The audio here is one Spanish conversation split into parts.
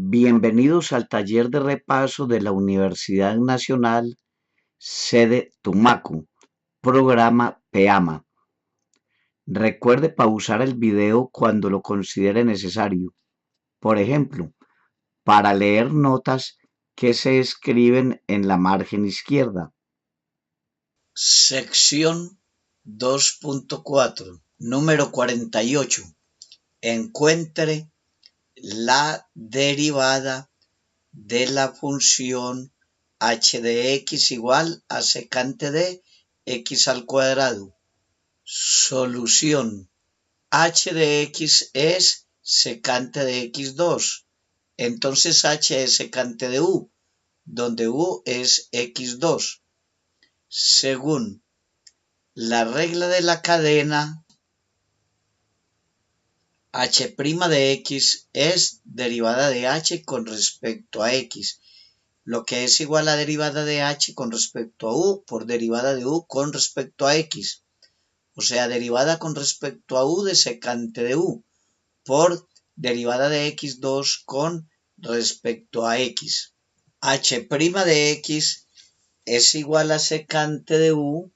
Bienvenidos al taller de repaso de la Universidad Nacional, sede Tumaco, programa PEAMA. Recuerde pausar el video cuando lo considere necesario. Por ejemplo, para leer notas que se escriben en la margen izquierda. Sección 2.4, número 48. Encuentre la derivada de la función h de x igual a secante de x al cuadrado. Solución. H de x es secante de x2. Entonces h es secante de u, donde u es x2. Según la regla de la cadena, h' de x es derivada de h con respecto a x, lo que es igual a derivada de h con respecto a u por derivada de u con respecto a x, o sea, derivada con respecto a u de secante de u por derivada de x2 con respecto a x. H' de x es igual a secante de u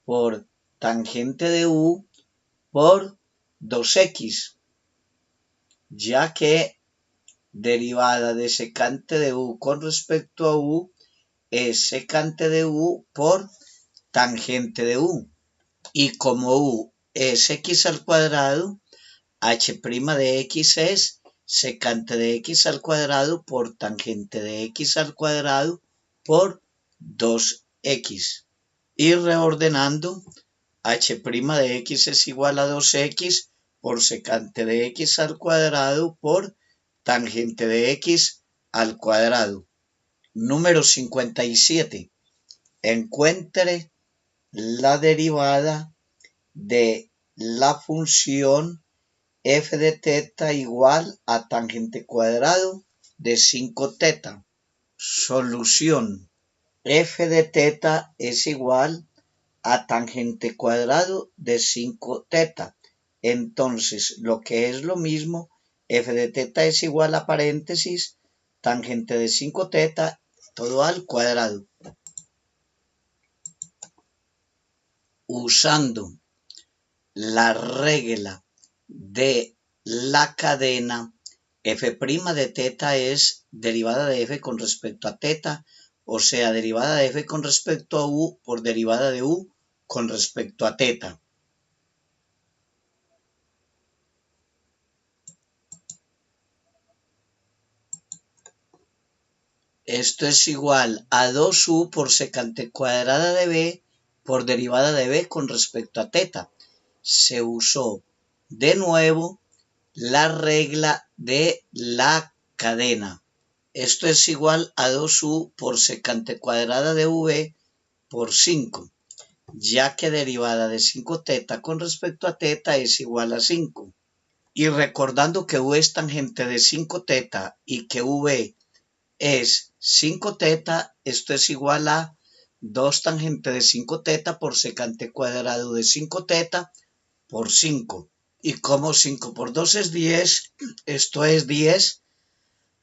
por tangente de u por 2x, ya que derivada de secante de u con respecto a u es secante de u por tangente de u. Y como u es x al cuadrado, h' de x es secante de x al cuadrado por tangente de x al cuadrado por 2x. Y reordenando, h' de x es igual a 2x por secante de x al cuadrado por tangente de x al cuadrado. Número 57. Encuentre la derivada de la función f de teta igual a tangente cuadrado de 5 teta. Solución. F de teta es igual a tangente cuadrado de 5 teta. Entonces, lo que es lo mismo, f de teta es igual a paréntesis, tangente de 5 teta, todo al cuadrado. Usando la regla de la cadena, f' de teta es derivada de f con respecto a teta, o sea, derivada de f con respecto a u por derivada de u con respecto a teta. Esto es igual a 2u por secante cuadrada de b por derivada de b con respecto a teta. Se usó de nuevo la regla de la cadena. Esto es igual a 2u por secante cuadrada de v por 5, ya que derivada de 5 teta con respecto a teta es igual a 5. Y recordando que u es tangente de 5 teta y que v es 5 teta, esto es igual a 2 tangente de 5 teta por secante cuadrado de 5 teta por 5. Y como 5 por 2 es 10, esto es 10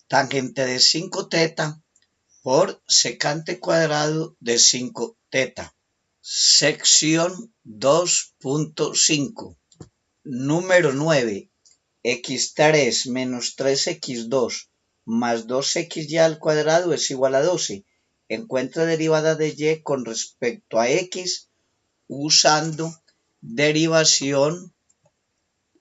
tangente de 5 teta por secante cuadrado de 5 teta. Sección 2.5. Número 9. x3 menos 3x2 más 2xy al cuadrado es igual a 12. Encuentra derivada de y con respecto a x usando derivación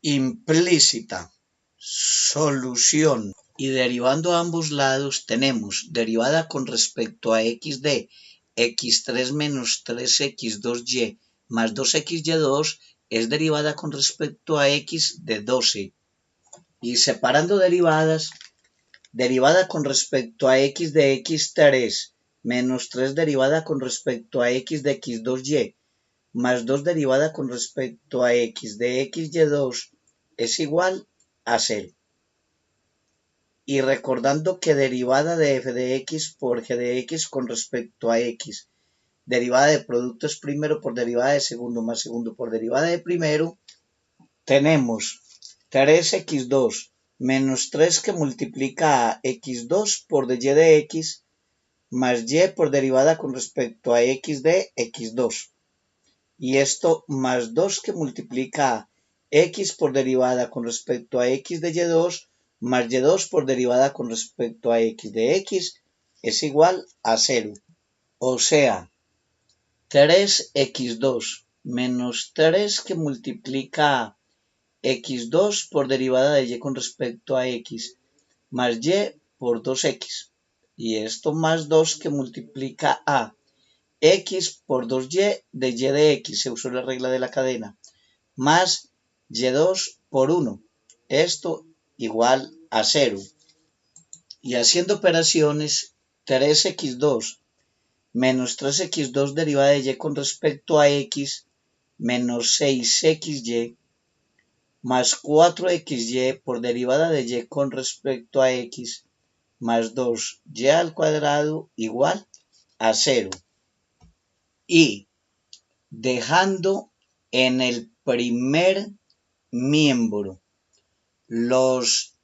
implícita. Solución. Y derivando a ambos lados tenemos derivada con respecto a x de x3 menos 3x2y más 2xy2 es derivada con respecto a x de 12. Y separando derivadas, derivada con respecto a x de x3 menos 3 derivada con respecto a x de x2y más 2 derivada con respecto a x de xy2 es igual a 0. Y recordando que derivada de f de x por g de x con respecto a x, derivada de producto es primero por derivada de segundo más segundo por derivada de primero, tenemos 3x2 menos 3 que multiplica a x2 por dy de x más y por derivada con respecto a x de x2. Y esto más 2 que multiplica a x por derivada con respecto a x de y2 más y2 por derivada con respecto a x de x es igual a 0. O sea, 3x2 menos 3 que multiplica a x2 por derivada de y con respecto a x más y por 2x. Y esto más 2 que multiplica a x por 2y de y de x, se usó la regla de la cadena, más y2 por 1. Esto igual a 0. Y haciendo operaciones, 3x2 menos 3x2 derivada de y con respecto a x menos 6xy más 4xy por derivada de y con respecto a x más 2y al cuadrado igual a 0. Y dejando en el primer miembro los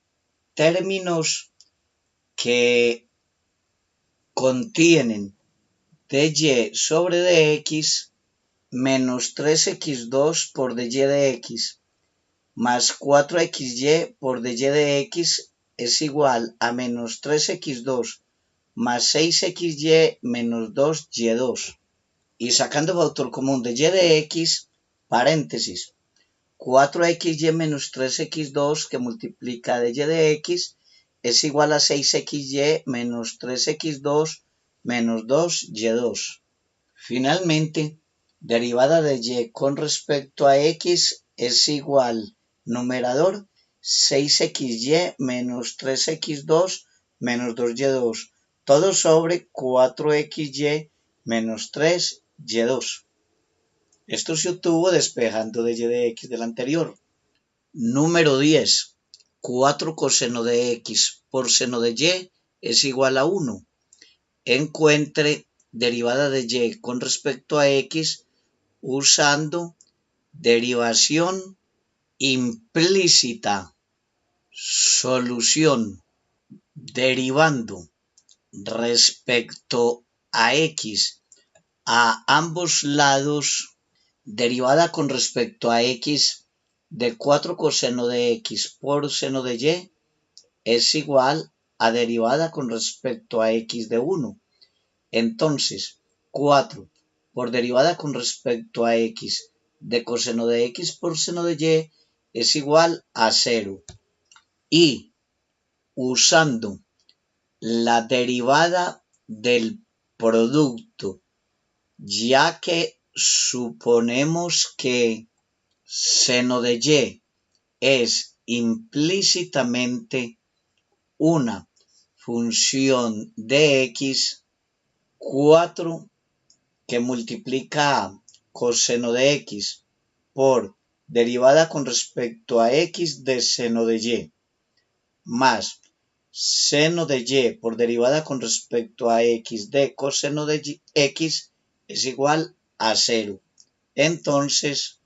términos que contienen dy sobre dx menos 3x2 por dy de x más 4xy por dy de x es igual a menos 3x2 más 6xy menos 2y2. Y sacando factor común de y de x, paréntesis, 4xy menos 3x2 que multiplica de y de x es igual a 6xy menos 3x2 menos 2y2. Finalmente, derivada de y con respecto a x es igual, numerador, 6xy menos 3x2 menos 2y2, todo sobre 4xy menos 3y2. Esto se obtuvo despejando de y de x del anterior. Número 10. 4 coseno de x por seno de y es igual a 1. Encuentre derivada de y con respecto a x usando derivación implícita. Solución. Derivando respecto a x a ambos lados, derivada con respecto a x de 4 coseno de x por seno de y es igual a derivada con respecto a x de 1. Entonces, 4 por derivada con respecto a x de coseno de x por seno de y es igual a 0. Y usando la derivada del producto, ya que suponemos que seno de y es implícitamente una función de x, 4 que multiplica a coseno de x por derivada con respecto a x de seno de y, más seno de y por derivada con respecto a x de coseno de x es igual a 0. Entonces,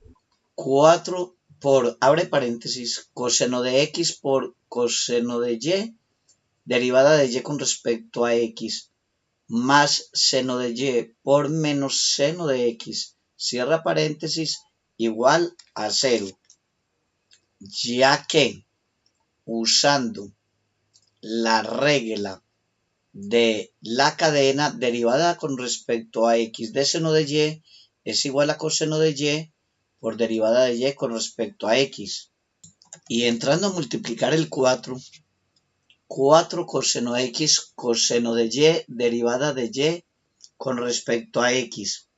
4 por, abre paréntesis, coseno de x por coseno de y, derivada de y con respecto a x, más seno de y por menos seno de x, cierra paréntesis, igual a 0. Ya que, usando la regla de la cadena, derivada con respecto a x de seno de y es igual a coseno de y por derivada de y con respecto a x. Y entrando a multiplicar el 4, 4 coseno x coseno de y derivada de y con respecto a x,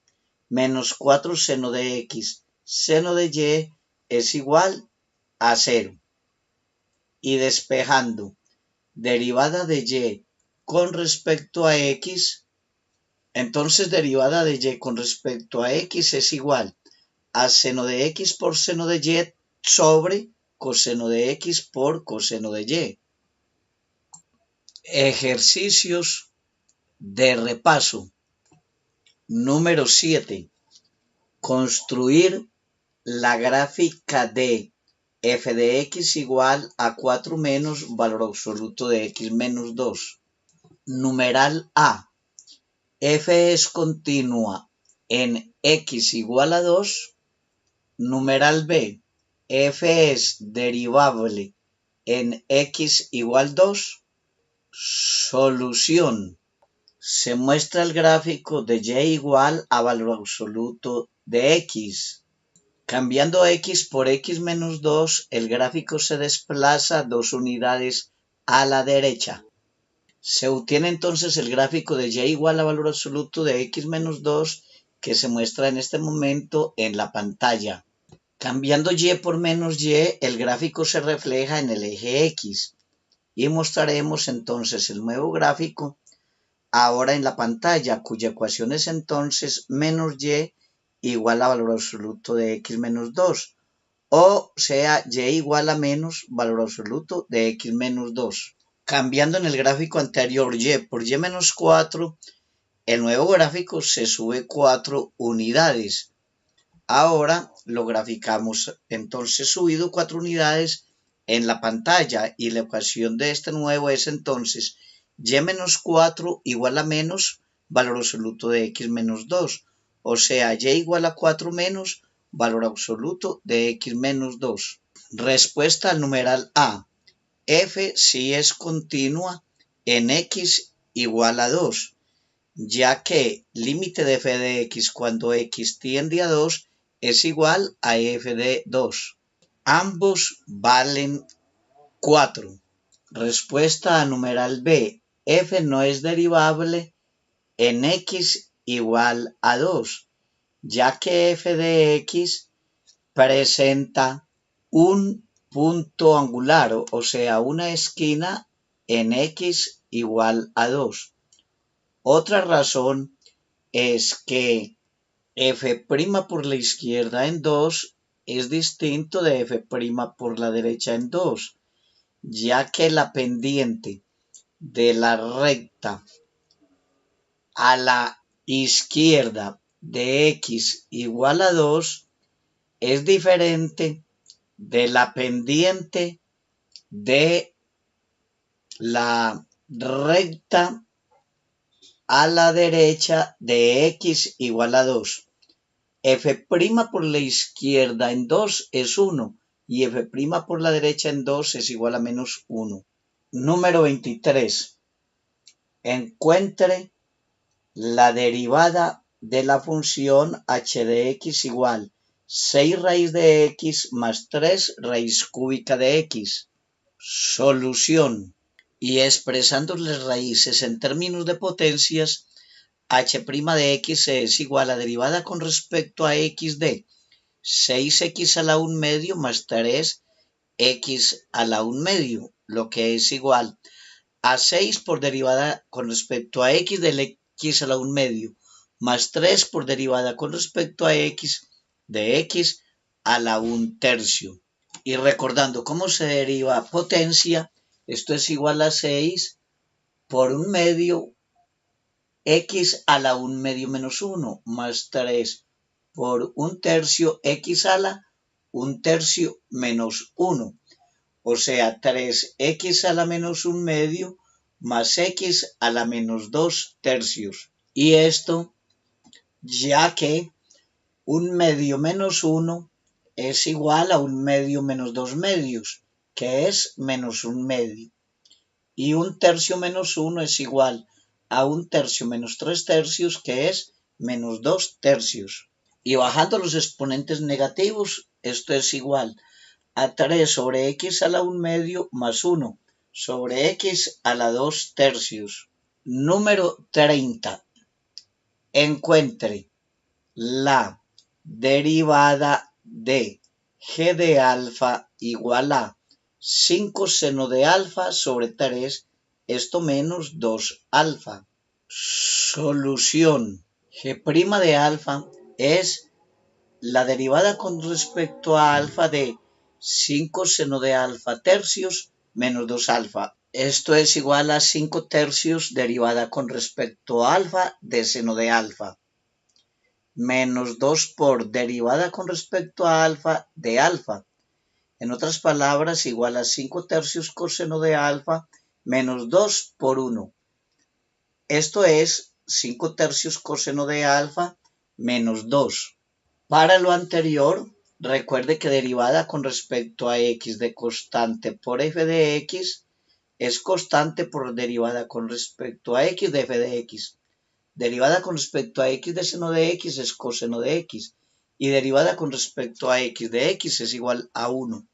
menos 4 seno de x seno de y es igual a 0. Y despejando derivada de y con respecto a x, entonces derivada de y con respecto a x es igual a seno de x por seno de y sobre coseno de x por coseno de y. Ejercicios de repaso. Número 7. Construir la gráfica de f de x igual a 4 menos valor absoluto de x menos 2. Numeral A. F es continua en x igual a 2. Numeral B. F es derivable en x igual 2. Solución. Se muestra el gráfico de y igual a valor absoluto de x. Cambiando x por x menos 2, el gráfico se desplaza 2 unidades a la derecha. Se obtiene entonces el gráfico de y igual a valor absoluto de x menos 2 que se muestra en este momento en la pantalla. Cambiando y por menos y, el gráfico se refleja en el eje x y mostraremos entonces el nuevo gráfico ahora en la pantalla, cuya ecuación es entonces menos y igual a valor absoluto de x menos 2, o sea, y igual a menos valor absoluto de x menos 2. Cambiando en el gráfico anterior y por y menos 4, el nuevo gráfico se sube 4 unidades. Ahora lo graficamos entonces subido 4 unidades en la pantalla y la ecuación de este nuevo es entonces y menos 4 igual a menos valor absoluto de x menos 2, o sea, y igual a 4 menos valor absoluto de x menos 2. Respuesta al numeral A. F si es continua en x igual a 2, ya que límite de f de x cuando x tiende a 2 es igual a f de 2. Ambos valen 4. Respuesta a numeral B. F no es derivable en x igual a 2, ya que f de x presenta un punto angular, o sea, una esquina en x igual a 2. Otra razón es que f' por la izquierda en 2 es distinto de f' por la derecha en 2, ya que la pendiente de la recta a la izquierda de x igual a 2 es diferente de la pendiente de la recta a la derecha de x igual a 2. F' por la izquierda en 2 es 1 y f' por la derecha en 2 es igual a menos 1. Número 23. Encuentre la derivada de la función h de x igual 6 raíz de x más 3 raíz cúbica de x. Solución. Y expresando las raíces en términos de potencias, h' de x es igual a derivada con respecto a x de 6x a la 1 medio más 3x a la 1 medio, lo que es igual a 6 por derivada con respecto a x del x a la 1 medio, más 3 por derivada con respecto a x de x a la 1 tercio. Y recordando cómo se deriva potencia, esto es igual a 6 por 1 medio x a la 1 medio menos 1, más 3 por 1 tercio x a la 1 tercio menos 1. O sea, 3x a la menos 1 medio más x a la menos 2 tercios. Y esto ya que 1 medio menos 1 es igual a 1 medio menos 2 medios, que es menos 1 medio. Y 1 tercio menos 1 es igual a 1 tercio menos 3 tercios, que es menos 2 tercios. Y bajando los exponentes negativos, esto es igual a 3 sobre x a la 1 medio más 1 sobre x a la 2 tercios. Número 30. Encuentre la derivada de g de alfa igual a 5 seno de alfa sobre 3, esto menos 2 alfa. Solución. G' de alfa es la derivada con respecto a alfa de 5 seno de alfa tercios menos 2 alfa. Esto es igual a 5 tercios derivada con respecto a alfa de seno de alfa. Menos 2 por derivada con respecto a alfa de alfa. En otras palabras, igual a 5 tercios coseno de alfa menos 2 por 1. Esto es 5 tercios coseno de alfa menos 2. Para lo anterior, recuerde que derivada con respecto a x de constante por f de x es constante por derivada con respecto a x de f de x. Derivada con respecto a x de seno de x es coseno de x. Y derivada con respecto a x de x es igual a 1.